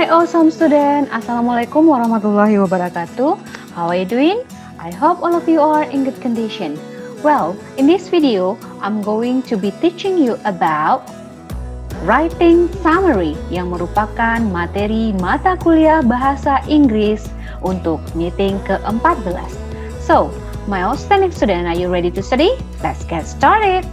Hi awesome student, Assalamualaikum warahmatullahi wabarakatuh. How are you doing? I hope all of you are in good condition. Well, in this video, I'm going to be teaching you about writing summary yang merupakan materi mata kuliah bahasa Inggris untuk meeting ke-14. So, my outstanding student, are you ready to study? Let's get started.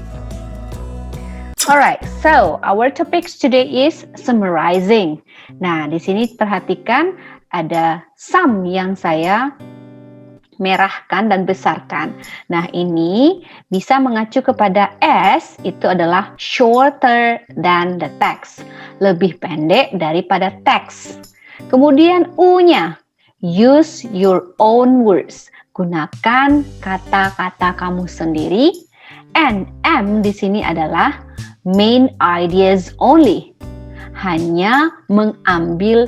Alright, so our topics today is summarizing. Nah, di sini perhatikan ada sum yang saya merahkan dan besarkan. Nah, ini bisa mengacu kepada S, itu adalah shorter than the text. Lebih pendek daripada teks. Kemudian U-nya, use your own words. Gunakan kata-kata kamu sendiri. And M di sini adalah main ideas only, hanya mengambil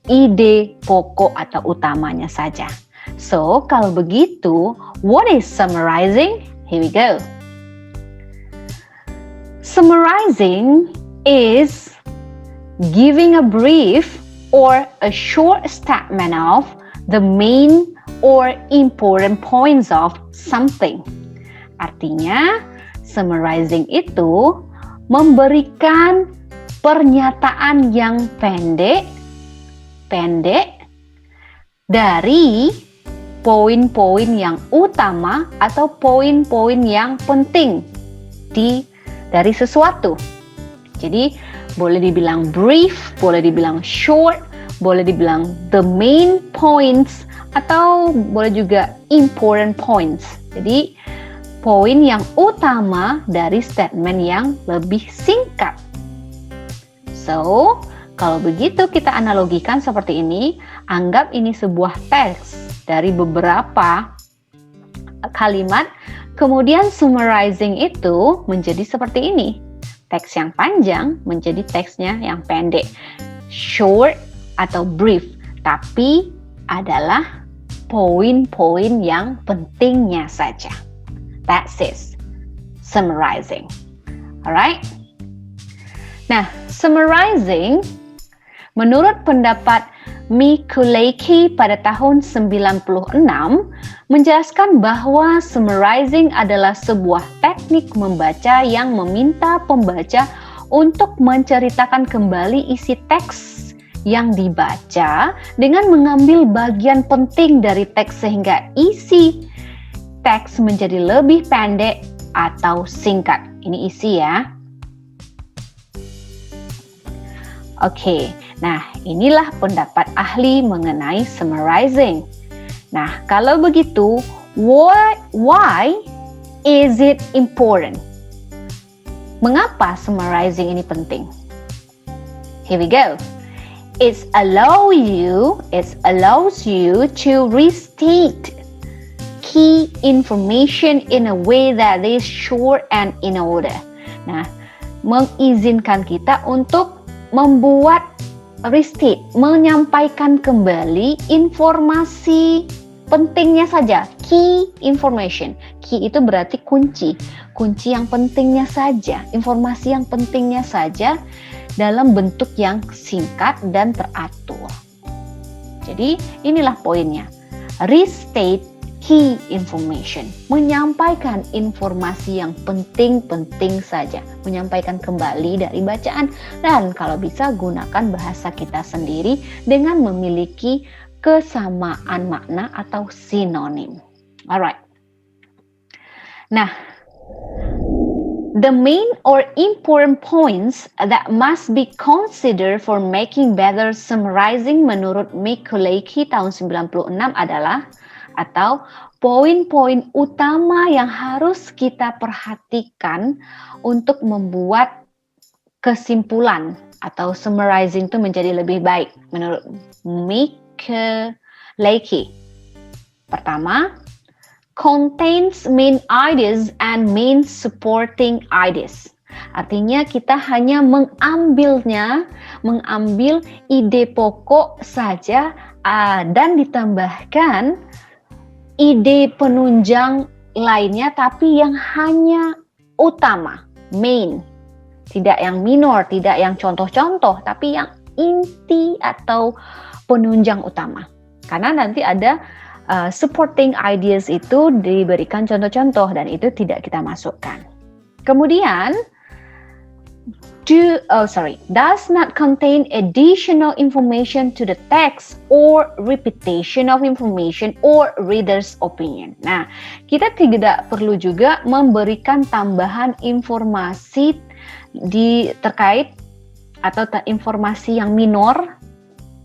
ide pokok atau utamanya saja. So, kalau begitu, what is summarizing? Here we go. Summarizing is giving a brief or a short statement of the main or important points of something. Artinya, summarizing itu memberikan pernyataan yang pendek dari poin-poin yang utama atau poin-poin yang penting dari sesuatu. Jadi boleh dibilang brief, boleh dibilang short, boleh dibilang the main points, atau boleh juga important points. Jadi poin yang utama dari statement yang lebih singkat. So, kalau begitu kita analogikan seperti ini, anggap ini sebuah teks dari beberapa kalimat, kemudian summarizing itu menjadi seperti ini. Teks yang panjang menjadi teksnya yang pendek. Short atau brief, tapi adalah poin-poin yang pentingnya saja. That's it. Summarizing. Alright? Nah, summarizing menurut pendapat Mikulayki pada tahun 96 menjelaskan bahwa summarizing adalah sebuah teknik membaca yang meminta pembaca untuk menceritakan kembali isi teks yang dibaca dengan mengambil bagian penting dari teks sehingga isi teks menjadi lebih pendek atau singkat. Ini isi ya. Oke, nah inilah pendapat ahli mengenai summarizing. Nah, kalau begitu, why is it important? Mengapa summarizing ini penting? Here we go. It allows you to restate key information in a way that is short and in order. Nah, mengizinkan kita untuk membuat restate, menyampaikan kembali informasi pentingnya saja, key information. Key itu berarti kunci yang pentingnya saja, informasi yang pentingnya saja dalam bentuk yang singkat dan teratur. Jadi, inilah poinnya. Restate key information, menyampaikan informasi yang penting-penting saja, menyampaikan kembali dari bacaan, dan kalau bisa gunakan bahasa kita sendiri dengan memiliki kesamaan makna atau sinonim. Alright. Nah, the main or important points that must be considered for making better summarizing menurut Mikulayki tahun 96 adalah atau poin-poin utama yang harus kita perhatikan untuk membuat kesimpulan atau summarizing itu menjadi lebih baik menurut Mikulayki. Pertama, contains main ideas and main supporting ideas. Artinya kita hanya mengambil ide pokok saja dan ditambahkan ide penunjang lainnya, tapi yang hanya utama, main. Tidak yang minor, tidak yang contoh-contoh, tapi yang inti atau penunjang utama. Karena nanti ada supporting ideas itu diberikan contoh-contoh dan itu tidak kita masukkan. Kemudian does not contain additional information to the text or repetition of information or reader's opinion. Nah, kita tidak perlu juga memberikan tambahan informasi terkait atau informasi yang minor,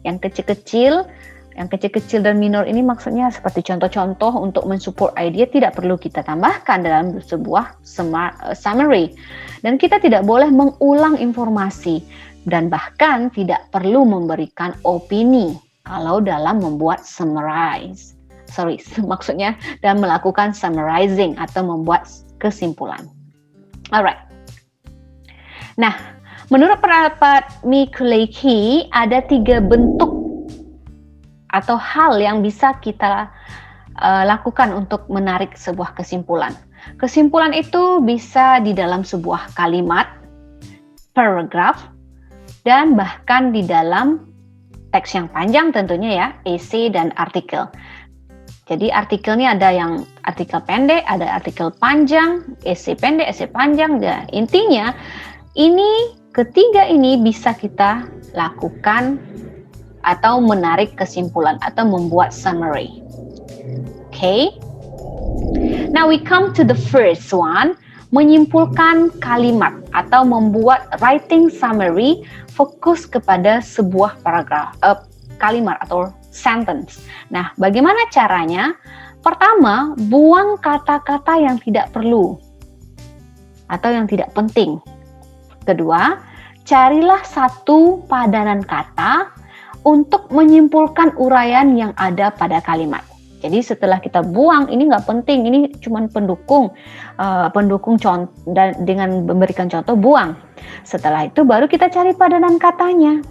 yang kecil-kecil. Yang kecil-kecil dan minor ini maksudnya seperti contoh-contoh untuk mensupport idea tidak perlu kita tambahkan dalam sebuah summary. Dan kita tidak boleh mengulang informasi dan bahkan tidak perlu memberikan opini kalau dalam membuat maksudnya dalam melakukan summarizing atau membuat kesimpulan. Alright. Nah, menurut pendapat Mikulicki ada 3 bentuk atau hal yang bisa kita lakukan untuk menarik sebuah kesimpulan. Kesimpulan itu bisa di dalam sebuah kalimat, paragraf, dan bahkan di dalam teks yang panjang tentunya ya, essay dan artikel. Jadi artikelnya ada yang artikel pendek, ada artikel panjang, essay pendek, essay panjang. Ya, intinya ketiga ini bisa kita lakukan atau menarik kesimpulan atau membuat summary. Okay. Now we come to the first one, menyimpulkan kalimat atau membuat writing summary fokus kepada sebuah paragraf, kalimat atau sentence. Nah, bagaimana caranya? Pertama, buang kata-kata yang tidak perlu atau yang tidak penting. Kedua, carilah satu padanan kata untuk menyimpulkan uraian yang ada pada kalimat. Jadi setelah kita buang, ini nggak penting, ini cuma pendukung contoh, dan dengan memberikan contoh buang. Setelah itu baru kita cari padanan katanya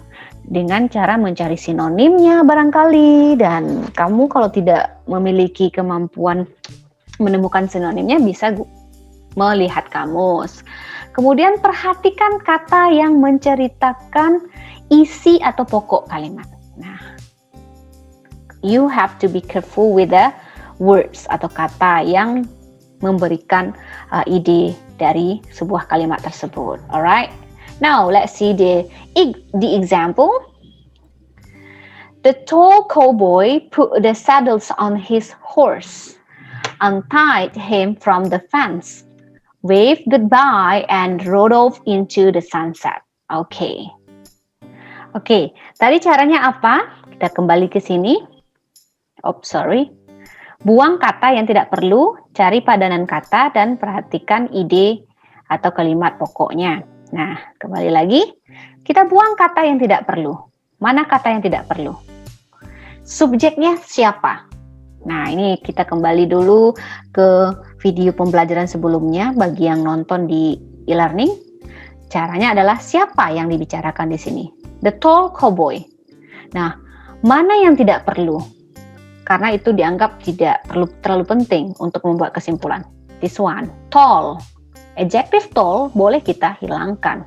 dengan cara mencari sinonimnya barangkali. Dan kamu kalau tidak memiliki kemampuan menemukan sinonimnya bisa melihat kamus. Kemudian perhatikan kata yang menceritakan isi atau pokok kalimat. Nah, you have to be careful with the words atau kata yang memberikan ide dari sebuah kalimat tersebut. Alright. Now let's see the example. The tall cowboy put the saddles on his horse, untied him from the fence, waved goodbye, and rode off into the sunset. Oke, tadi caranya apa? Kita kembali ke sini. Buang kata yang tidak perlu, cari padanan kata, dan perhatikan ide atau kalimat pokoknya. Nah, kembali lagi. Kita buang kata yang tidak perlu. Mana kata yang tidak perlu? Subjeknya siapa? Nah, ini kita kembali dulu ke video pembelajaran sebelumnya bagi yang nonton di e-learning. Caranya adalah siapa yang dibicarakan di sini? The tall cowboy. Nah, mana yang tidak perlu? Karena itu dianggap tidak terlalu penting untuk membuat kesimpulan. This one, tall. Adjective tall boleh kita hilangkan.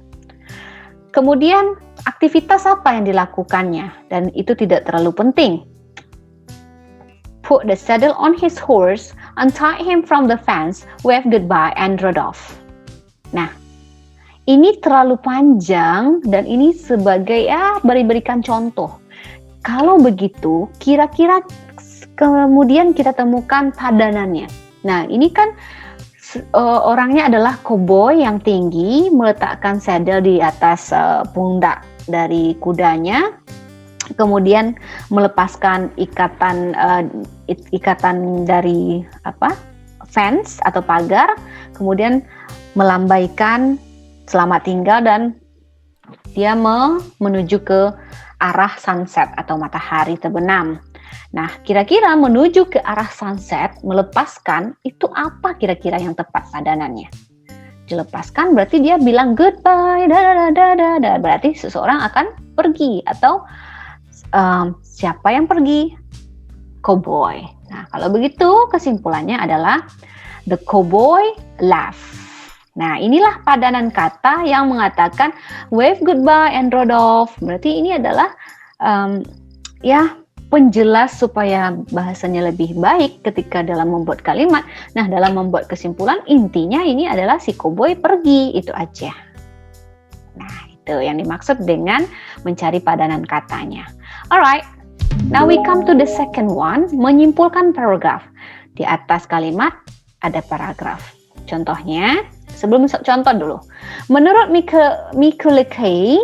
Kemudian, aktivitas apa yang dilakukannya? Dan itu tidak terlalu penting. Put the saddle on his horse, untie him from the fence, wave goodbye, and rode off. Nah, ini terlalu panjang dan ini sebagai berikan contoh. Kalau begitu, kira-kira kemudian kita temukan padanannya. Nah, ini kan orangnya adalah cowboy yang tinggi, meletakkan saddle di atas pundak dari kudanya, kemudian melepaskan ikatan dari fence atau pagar, kemudian melambaikan selamat tinggal dan dia menuju ke arah sunset atau matahari terbenam. Nah, kira-kira menuju ke arah sunset, melepaskan, itu apa kira-kira yang tepat padanannya? Dilepaskan berarti dia bilang goodbye, berarti seseorang akan pergi atau siapa yang pergi? Cowboy. Nah, kalau begitu kesimpulannya adalah the cowboy left. Nah, inilah padanan kata yang mengatakan wave goodbye and rode off. Berarti ini adalah penjelas supaya bahasanya lebih baik ketika dalam membuat kalimat. Nah, dalam membuat kesimpulan, intinya ini adalah si koboi pergi, itu aja. Nah, itu yang dimaksud dengan mencari padanan katanya. Alright, now we come to the second one, menyimpulkan paragraf. Di atas kalimat ada paragraf. Contohnya, sebelum contoh dulu. Menurut Michael Kay,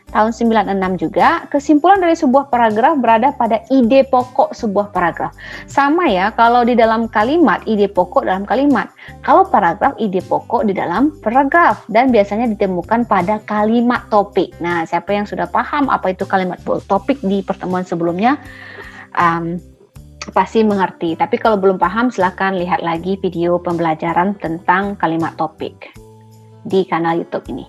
tahun 96 juga, kesimpulan dari sebuah paragraf berada pada ide pokok sebuah paragraf. Sama ya, kalau di dalam kalimat, ide pokok dalam kalimat. Kalau paragraf, ide pokok di dalam paragraf. Dan biasanya ditemukan pada kalimat topik. Nah, siapa yang sudah paham apa itu kalimat topik di pertemuan sebelumnya, pasti mengerti. Tapi kalau belum paham, silakan lihat lagi video pembelajaran tentang kalimat topik di kanal YouTube ini.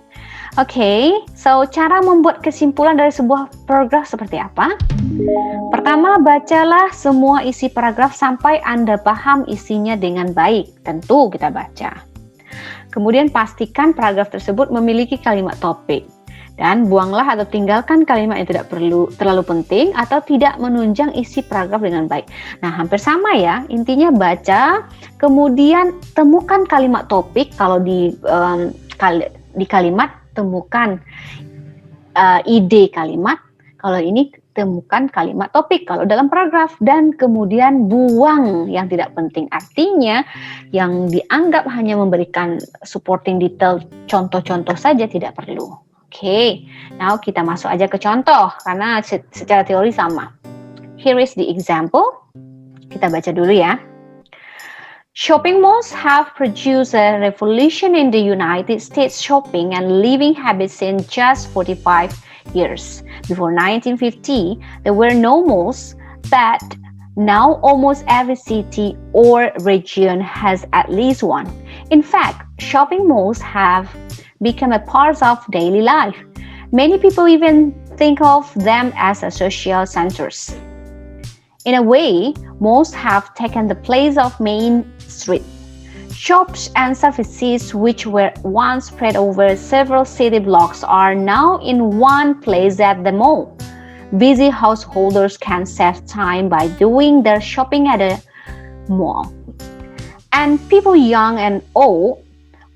Oke, so cara membuat kesimpulan dari sebuah paragraf seperti apa? Pertama, bacalah semua isi paragraf sampai Anda paham isinya dengan baik. Tentu kita baca. Kemudian pastikan paragraf tersebut memiliki kalimat topik. Dan buanglah atau tinggalkan kalimat yang tidak terlalu penting atau tidak menunjang isi paragraf dengan baik. Nah, hampir sama ya, intinya baca, kemudian temukan kalimat topik. Kalau di kalimat, temukan ide kalimat. Kalau ini temukan kalimat topik kalau dalam paragraf, dan kemudian buang yang tidak penting. Artinya yang dianggap hanya memberikan supporting detail, contoh-contoh saja tidak perlu. Oke, now kita masuk aja ke contoh karena secara teori sama. Here is the example. Kita baca dulu ya. Shopping malls have produced a revolution in the United States shopping and living habits in just 45 years. Before 1950, there were no malls, but now almost every city or region has at least one. In fact, shopping malls have become a part of daily life. Many people even think of them as social centers. In a way, malls have taken the place of main street. Shops and services which were once spread over several city blocks are now in one place at the mall. Busy householders can save time by doing their shopping at a mall. And people young and old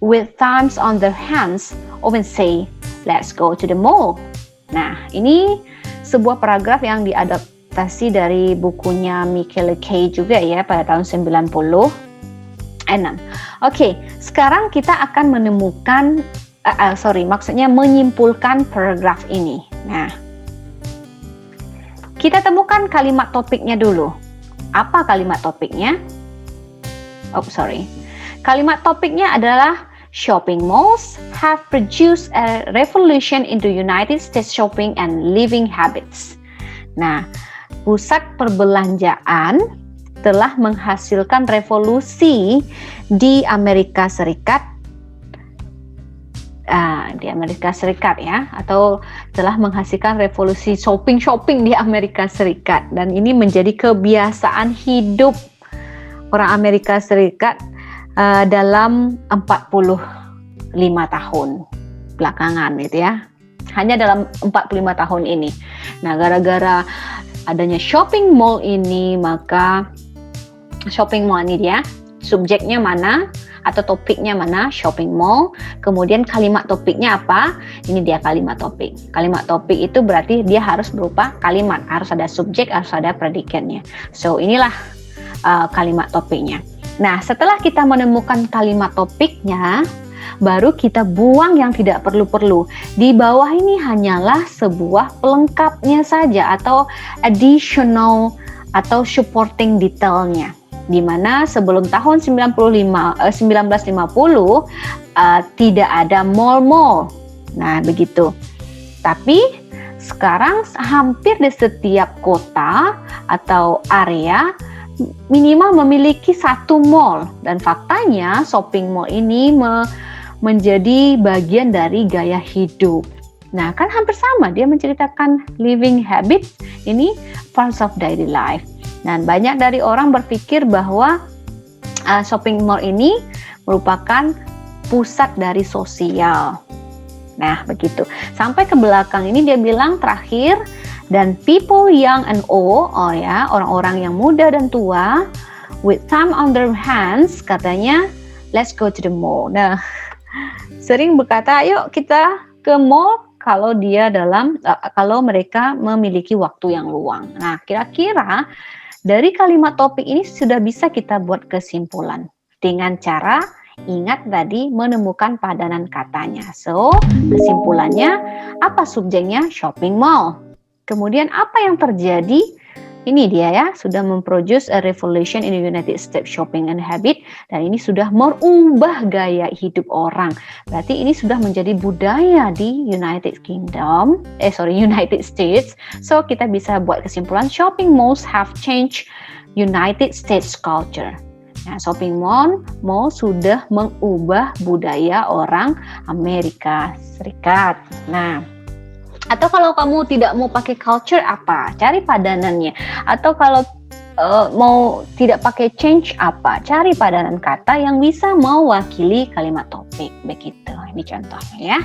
with times on their hands often say, "Let's go to the mall." Nah, ini sebuah paragraf yang diadaptasi dari bukunya Michael Kay juga ya pada tahun 96. Oke, sekarang kita akan menemukan menyimpulkan paragraf ini. Nah, kita temukan kalimat topiknya dulu. Apa kalimat topiknya? Kalimat topiknya adalah shopping malls have produced a revolution in the United States shopping and living habits. Nah, pusat perbelanjaan telah menghasilkan revolusi di Amerika Serikat, ya, atau telah menghasilkan revolusi shopping di Amerika Serikat, dan ini menjadi kebiasaan hidup orang Amerika Serikat dalam 45 tahun belakangan gitu ya. Hanya dalam 45 tahun ini. Nah, gara-gara adanya shopping mall ini, maka shopping mall ini dia, subjeknya mana atau topiknya mana, shopping mall. Kemudian kalimat topiknya apa? Ini dia kalimat topik. Kalimat topik itu berarti dia harus berupa kalimat, harus ada subjek, harus ada predikatnya. So, inilah kalimat topiknya. Nah, setelah kita menemukan kalimat topiknya, baru kita buang yang tidak perlu-perlu. Di bawah ini hanyalah sebuah pelengkapnya saja atau additional atau supporting detailnya. Di mana sebelum tahun 1950 tidak ada mall-mall. Nah, begitu. Tapi sekarang hampir di setiap kota atau area minimal memiliki satu mall, dan faktanya shopping mall ini menjadi bagian dari gaya hidup. Nah, kan hampir sama, dia menceritakan living habits, ini parts of daily life. Dan banyak dari orang berpikir bahwa shopping mall ini merupakan pusat dari sosial. Nah, begitu. Sampai ke belakang ini dia bilang terakhir, dan people young and old, orang-orang yang muda dan tua, with time on their hands, katanya, let's go to the mall. Nah, sering berkata, ayo kita ke mall kalau mereka memiliki waktu yang luang. Nah, kira-kira dari kalimat topik ini sudah bisa kita buat kesimpulan dengan cara ingat tadi menemukan padanan katanya. So, kesimpulannya apa subjeknya? Shopping mall. Kemudian apa yang terjadi? Ini dia ya, sudah memproduce a revolution in the United States shopping and habit, dan ini sudah merubah gaya hidup orang. Berarti ini sudah menjadi budaya di United States. So kita bisa buat kesimpulan shopping malls have changed United States culture. Nah, shopping mall sudah mengubah budaya orang Amerika Serikat. Nah, atau kalau kamu tidak mau pakai culture apa? Cari padanannya. Atau kalau mau tidak pakai change apa? Cari padanan kata yang bisa mewakili kalimat topik. Begitu. Ini contohnya ya.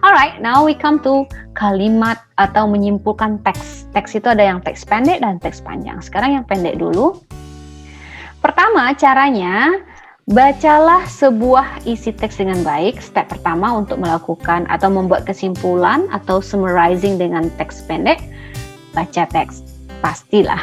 Alright, now we come to kalimat atau menyimpulkan teks. Teks itu ada yang teks pendek dan teks panjang. Sekarang yang pendek dulu. Pertama, caranya bacalah sebuah isi teks dengan baik. Step pertama untuk melakukan atau membuat kesimpulan atau summarizing dengan teks pendek, baca teks, pastilah.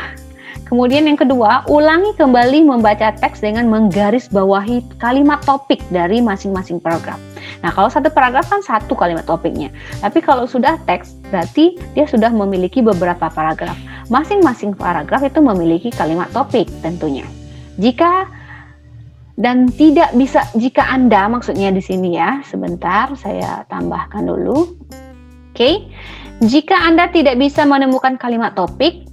Kemudian yang kedua, ulangi kembali membaca teks dengan menggarisbawahi kalimat topik dari masing-masing paragraf. Nah, kalau satu paragraf kan satu kalimat topiknya. Tapi kalau sudah teks, berarti dia sudah memiliki beberapa paragraf. Masing-masing paragraf itu memiliki kalimat topik tentunya. Jika Anda, maksudnya di sini ya, sebentar saya tambahkan dulu. Oke. Jika Anda tidak bisa menemukan kalimat topik,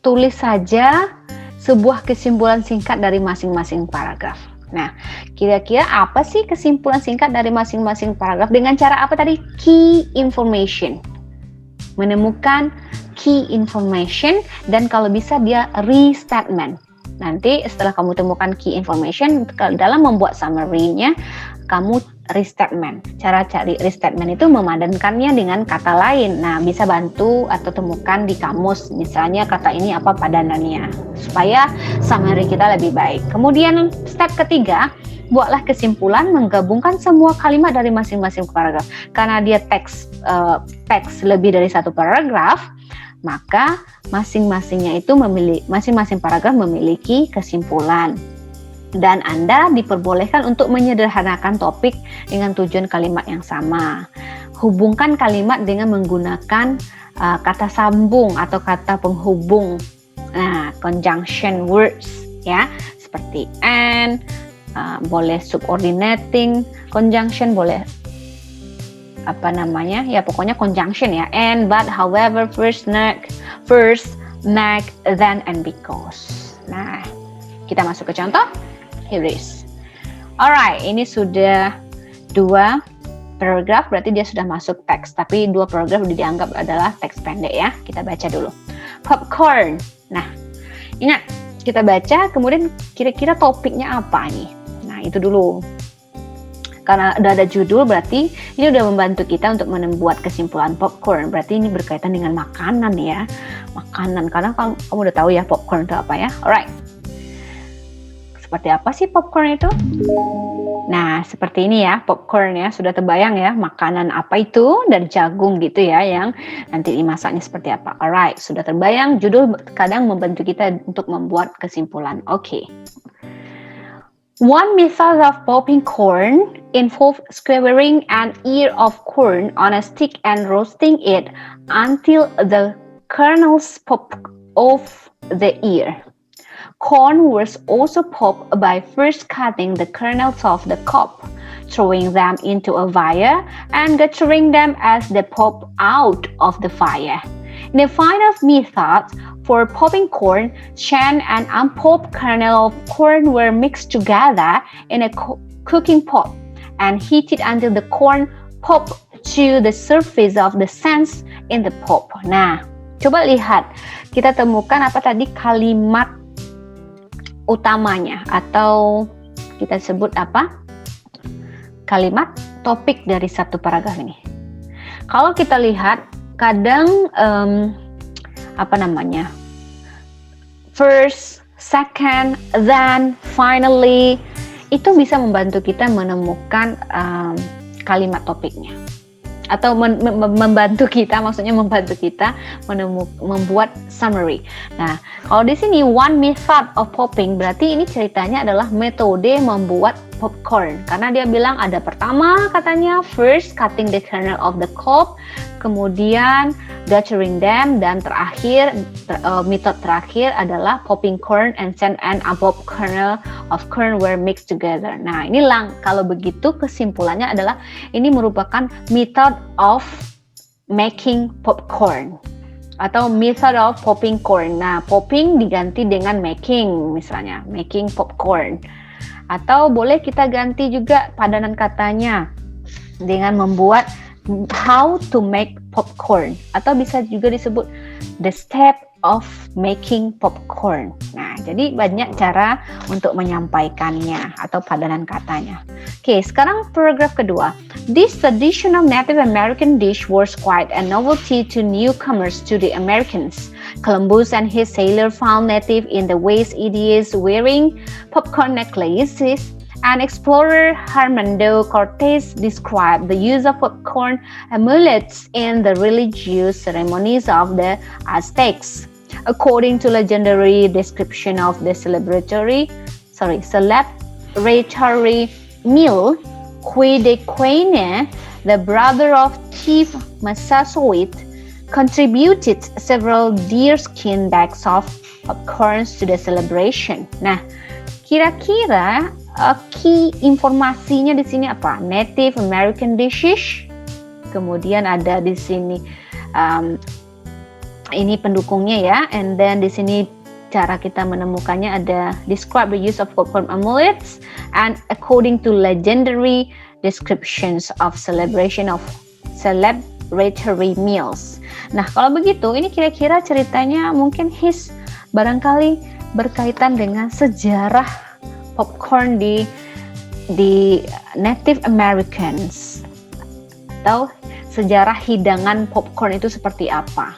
tulis saja sebuah kesimpulan singkat dari masing-masing paragraf. Nah, kira-kira apa sih kesimpulan singkat dari masing-masing paragraf dengan cara apa tadi? Key information. Menemukan key information, dan kalau bisa dia restatement. Nanti setelah kamu temukan key information, dalam membuat summary-nya, kamu restatement. Cara cari restatement itu memadankannya dengan kata lain. Nah, bisa bantu atau temukan di kamus. Misalnya kata ini apa padanannya, supaya summary kita lebih baik. Kemudian step ketiga, buatlah kesimpulan menggabungkan semua kalimat dari masing-masing paragraf. Karena dia teks lebih dari satu paragraf, maka masing-masing paragraf memiliki kesimpulan. Dan Anda diperbolehkan untuk menyederhanakan topik dengan tujuan kalimat yang sama. Hubungkan kalimat dengan menggunakan kata sambung atau kata penghubung. Nah, conjunction words ya, seperti and, boleh subordinating conjunction, boleh pokoknya conjunction ya, and, but, however, first, next, then, and because. Nah, kita masuk ke contoh. Here is. Alright, ini sudah 2 paragraf, berarti dia sudah masuk teks. Tapi 2 paragraf sudah dianggap adalah teks pendek ya. Kita baca dulu. Popcorn. Nah, ingat, kita baca, kemudian kira-kira topiknya apa nih? Nah, itu dulu. Karena udah ada judul, berarti ini udah membantu kita untuk membuat kesimpulan popcorn. Berarti ini berkaitan dengan makanan ya. Makanan, karena kamu udah tahu ya popcorn itu apa ya. Alright. Seperti apa sih popcorn itu? Nah, seperti ini ya popcorn ya. Sudah terbayang ya makanan apa itu dari jagung gitu ya, yang nanti dimasaknya seperti apa. Alright, sudah terbayang. Judul kadang membantu kita untuk membuat kesimpulan. Oke. One method of popping corn involves skewering an ear of corn on a stick and roasting it until the kernels pop off the ear. Corn was also popped by first cutting the kernels off the cob, throwing them into a fire, and gathering them as they pop out of the fire. In the final method for popping corn, shan and unpopped kernel of corn were mixed together in a cooking pot and heated until the corn popped to the surface of the sands in the pot. Nah, coba lihat, kita temukan apa tadi kalimat utamanya, atau kita sebut apa? kalimat topik dari satu paragraf ini. Kalau kita lihat, kadang first, second, then, finally, itu bisa membantu kita menemukan kalimat topiknya. Atau membantu kita membuat summary. Nah, kalau di sini one method of popping, berarti ini ceritanya adalah metode membuat popcorn. Karena dia bilang ada pertama katanya first cutting the kernel of the cob, kemudian gathering them, dan terakhir method terakhir adalah popping corn and sand and above kernel of corn were mixed together. Nah, ini kalau begitu kesimpulannya adalah ini merupakan method of making popcorn atau method of popping corn. Nah, popping diganti dengan making, misalnya making popcorn. Atau boleh kita ganti juga padanan katanya dengan membuat how to make popcorn, atau bisa juga disebut the step of making popcorn. Nah, jadi banyak cara untuk menyampaikannya atau padanan katanya. Oke, sekarang paragraf kedua. This traditional Native American dish was quite a novelty to newcomers to the Americans. Columbus and his sailor found native in the West Indies wearing popcorn necklaces, and explorer Hernando Cortés described the use of popcorn amulets in the religious ceremonies of the Aztecs. According to legendary description of the celebratory meal, Quedequene, the brother of Chief Massasoit, contributed several deerskin bags of popcorns to the celebration. Nah, kira-kira key informasinya di sini apa? Native American dishes. Kemudian ada di sini ini pendukungnya ya. And then di sini cara kita menemukannya ada describe the use of popcorn amulets and according to legendary descriptions of celebration of celebratory meals. Nah, kalau begitu ini kira-kira ceritanya mungkin barangkali berkaitan dengan sejarah popcorn di Native Americans atau sejarah hidangan popcorn itu seperti apa.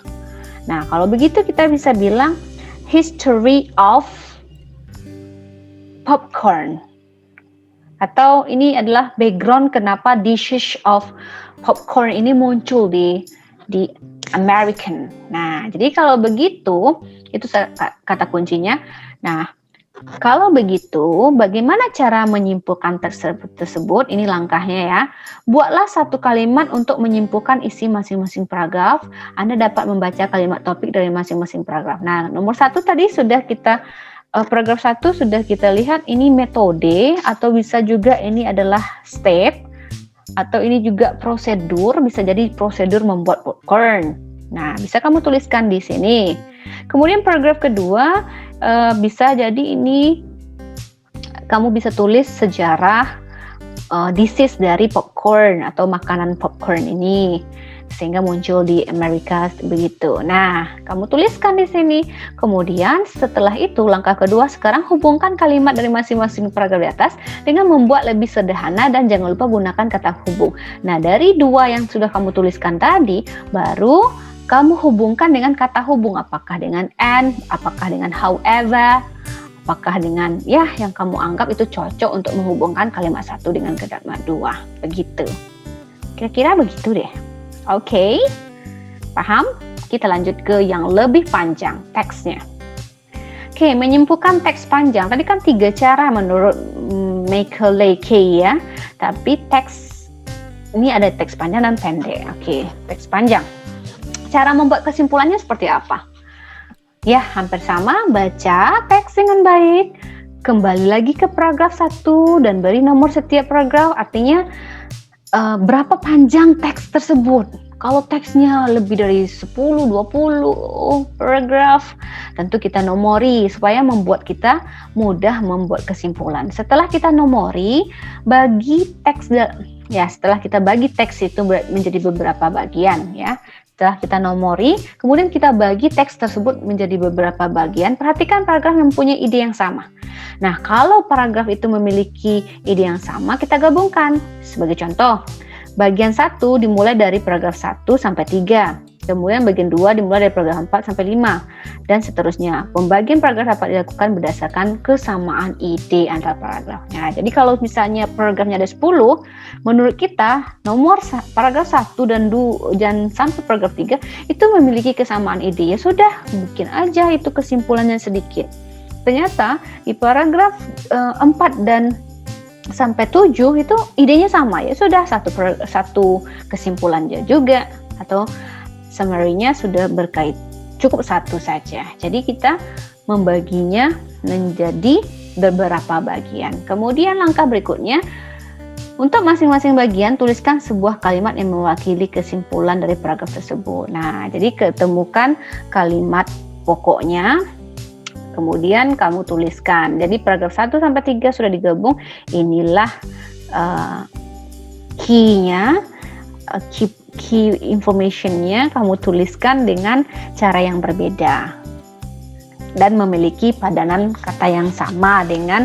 Nah, kalau begitu kita bisa bilang history of popcorn, atau ini adalah background kenapa dishes of popcorn ini muncul di American. Nah, jadi kalau begitu itu kata kuncinya. Nah, kalau begitu, bagaimana cara menyimpulkan tersebut? Ini langkahnya ya. Buatlah satu kalimat untuk menyimpulkan isi masing-masing paragraf. Anda dapat membaca kalimat topik dari masing-masing paragraf. Nah, nomor 1 tadi sudah kita, paragraf 1 sudah kita lihat ini metode, atau bisa juga ini adalah step, atau ini juga prosedur, bisa jadi prosedur membuat popcorn. Nah, bisa kamu tuliskan di sini. Kemudian paragraf kedua, bisa jadi ini kamu bisa tulis sejarah disease dari popcorn atau makanan popcorn ini sehingga muncul di Amerika begitu. Nah, kamu tuliskan di sini. Kemudian setelah itu langkah kedua, sekarang hubungkan kalimat dari masing-masing paragraf di atas dengan membuat lebih sederhana dan jangan lupa gunakan kata hubung. Nah, dari dua yang sudah kamu tuliskan tadi, baru kamu hubungkan dengan kata hubung, apakah dengan and, apakah dengan however, apakah dengan ya yang kamu anggap itu cocok untuk menghubungkan kalimat satu dengan kalimat dua, begitu. Kira-kira begitu deh. Oke, paham? Kita lanjut ke yang lebih panjang, teksnya. Oke, menyimpulkan teks panjang. Tadi kan 3 cara menurut Macaulay ya, tapi teks ini ada teks panjang dan pendek. Oke, teks panjang. Cara membuat kesimpulannya seperti apa? Ya, hampir sama, baca teks dengan baik, kembali lagi ke paragraf 1 dan beri nomor setiap paragraf, artinya berapa panjang teks tersebut. Kalau teksnya lebih dari 10-20 paragraf, tentu kita nomori supaya membuat kita mudah membuat kesimpulan. Setelah kita nomori, bagi teks setelah kita bagi teks itu menjadi beberapa bagian ya. Setelah kita nomori, kemudian kita bagi teks tersebut menjadi beberapa bagian. Perhatikan paragraf yang mempunyai ide yang sama. Nah, kalau paragraf itu memiliki ide yang sama, kita gabungkan. Sebagai contoh, bagian 1 dimulai dari paragraf 1 sampai 3. Kemudian bagian 2 dimulai dari paragraf 4 sampai 5 dan seterusnya. Pembagian paragraf dapat dilakukan berdasarkan kesamaan ide antara paragrafnya. Jadi kalau misalnya paragrafnya ada 10, menurut kita nomor paragraf 1 dan 2 dan sampai paragraf 3 itu memiliki kesamaan ide. Ya sudah, bikin aja itu kesimpulannya sedikit. Ternyata di paragraf 4 dan sampai 7 itu idenya sama. Ya sudah, satu kesimpulan juga atau summary-nya sudah berkait, cukup satu saja. Jadi kita membaginya menjadi beberapa bagian. Kemudian langkah berikutnya, untuk masing-masing bagian tuliskan sebuah kalimat yang mewakili kesimpulan dari paragraf tersebut. Nah, jadi ketemukan kalimat pokoknya, kemudian kamu tuliskan. Jadi paragraf 1 sampai 3 sudah digabung. Inilah key-nya, key information-nya kamu tuliskan dengan cara yang berbeda dan memiliki padanan kata yang sama dengan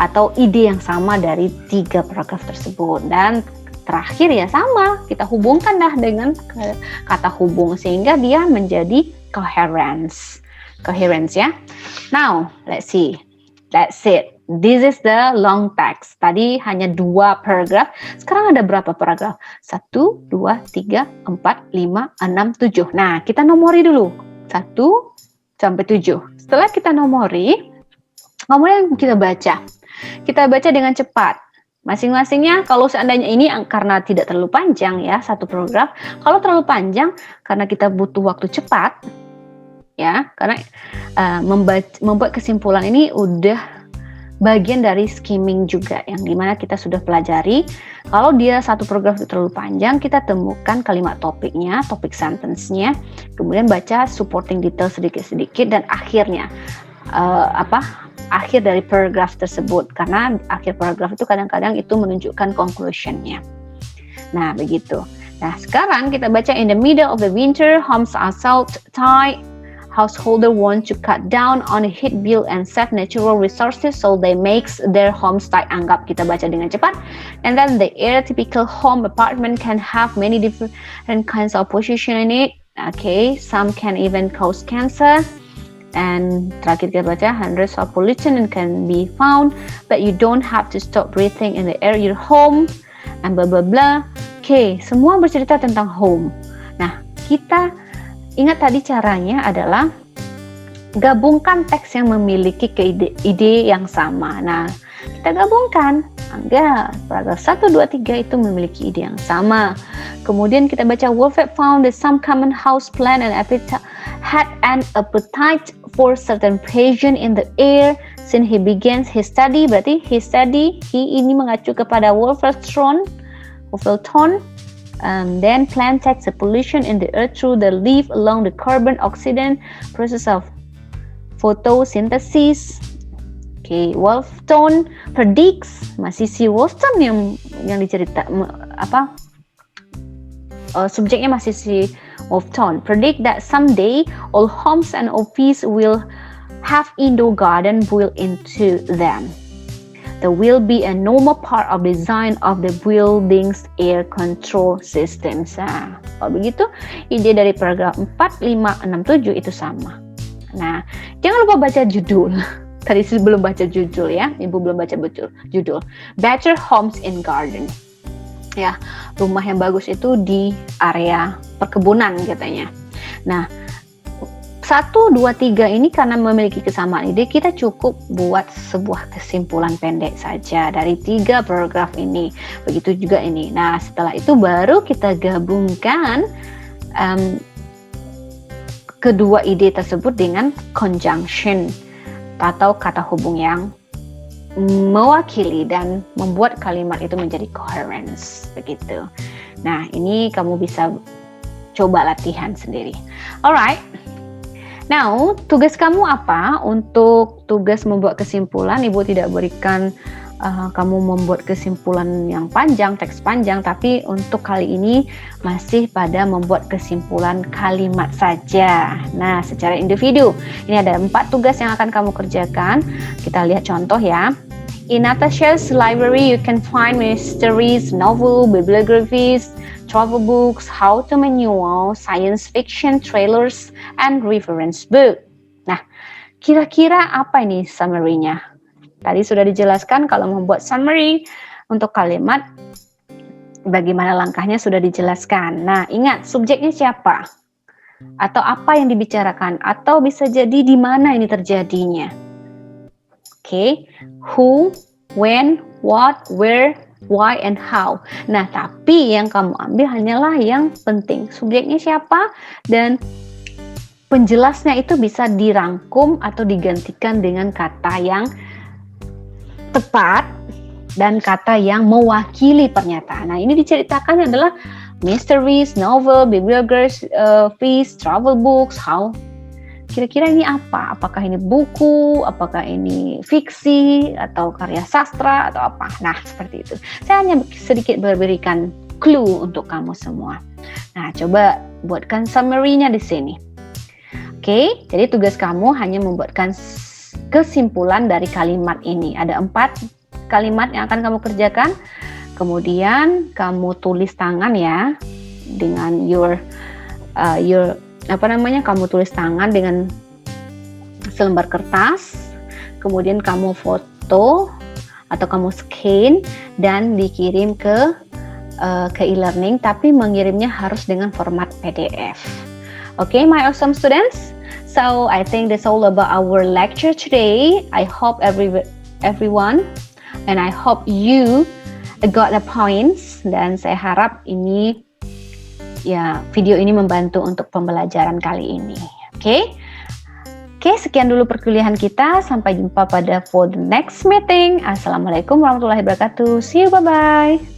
atau ide yang sama dari 3 paragraf tersebut. Dan terakhir ya sama, kita hubungkan dah dengan kata hubung sehingga dia menjadi coherence ya. Now let's see, that's it. This is the long text. Tadi hanya 2 paragraf. Sekarang ada berapa paragraf? 1, 2, 3, 4, 5, 6, 7. Nah, kita nomori dulu. 1 sampai 7. Setelah kita nomori, kemudian kita baca. Kita baca dengan cepat. Masing-masingnya kalau seandainya ini karena tidak terlalu panjang ya, satu paragraf. Kalau terlalu panjang karena kita butuh waktu cepat ya, karena membuat kesimpulan ini udah bagian dari skimming juga yang dimana kita sudah pelajari. Kalau dia satu paragraf itu terlalu panjang, kita temukan kalimat topiknya, topik sentence-nya, kemudian baca supporting detail sedikit-sedikit dan akhirnya akhir dari paragraf tersebut, karena akhir paragraf itu kadang-kadang itu menunjukkan conclusion-nya. Nah, begitu. Nah, sekarang kita baca in the middle of the winter, homes are so tight. Householder want to cut down on a heat bill and save natural resources, so they makes their homes tight. Anggap kita baca dengan cepat. And then the typical home apartment can have many different kinds of position in it. Okay, some can even cause cancer. And terakhir kita baca, hundreds of pollution can be found, but you don't have to stop breathing in the air your home. And blah blah blah. Okay, semua bercerita tentang home. Nah, kita ingat tadi caranya adalah gabungkan teks yang memiliki ide yang sama. Nah, kita gabungkan. Enggak, paragraf 1, 2, 3 itu memiliki ide yang sama. Kemudian kita baca Wolfert found that some common house plant and had an appetite for certain presence in the air since he began his study. Berarti he ini mengacu kepada Wolverton. Then plant takes the pollution in the earth through the leaf along the carbon oxidation process of photosynthesis. Okay, Wolverton predicts, masih si Wolverton yang dicerita subjeknya masih si Wolverton, predict that someday all homes and offices will have indoor garden built into them. There will be a normal part of design of the building's air control systems. Nah, kalau begitu, ide dari paragraf 4, 5, 6, 7 itu sama. Nah, jangan lupa baca judul. Tadi belum baca judul ya, Ibu belum baca judul. Better Homes in Garden. Ya, rumah yang bagus itu di area perkebunan katanya. Nah, 1, 2, 3 ini karena memiliki kesamaan ide, kita cukup buat sebuah kesimpulan pendek saja dari 3 paragraf ini. Begitu juga ini. Nah, setelah itu baru kita gabungkan kedua ide tersebut dengan conjunction atau kata hubung yang mewakili dan membuat kalimat itu menjadi coherence. Begitu. Nah, ini kamu bisa coba latihan sendiri. Alright. Now, tugas kamu apa? Untuk tugas membuat kesimpulan, Ibu tidak berikan kamu membuat kesimpulan yang panjang, teks panjang, tapi untuk kali ini masih pada membuat kesimpulan kalimat saja. Nah, secara individu, ini ada 4 tugas yang akan kamu kerjakan. Kita lihat contoh ya. In Natasha's library, you can find mysteries, novel, bibliographies, travel books, how-to manual, science fiction, trailers, and reference book. Nah, kira-kira apa ini summary-nya? Tadi sudah dijelaskan kalau membuat summary untuk kalimat, bagaimana langkahnya sudah dijelaskan. Nah, ingat subjeknya siapa? Atau apa yang dibicarakan? Atau bisa jadi di mana ini terjadinya? Oke, who, when, what, where, why, and how. Nah, tapi yang kamu ambil hanyalah yang penting. Subjeknya siapa dan penjelasnya itu bisa dirangkum atau digantikan dengan kata yang tepat dan kata yang mewakili pernyataan. Nah, ini diceritakan adalah mysteries, novel, bibliographies, travel books, how. Kira-kira ini apa? Apakah ini buku? Apakah ini fiksi? Atau karya sastra? Atau apa? Nah, seperti itu. Saya hanya sedikit memberikan clue untuk kamu semua. Nah, coba buatkan summary-nya di sini. Oke, jadi tugas kamu hanya membuatkan kesimpulan dari kalimat ini. Ada 4 kalimat yang akan kamu kerjakan. Kemudian kamu tulis tangan ya dengan kamu tulis tangan dengan selembar kertas. Kemudian kamu foto atau kamu scan dan dikirim ke e-learning, tapi mengirimnya harus dengan format PDF. Okay, my awesome students. So I think that's all about our lecture today. I hope everyone and I hope you got the points, dan saya harap ini ya video ini membantu untuk pembelajaran kali ini. Oke, sekian dulu perkuliahan kita. Sampai jumpa pada for the next meeting. Assalamualaikum warahmatullahi wabarakatuh. See you, bye bye.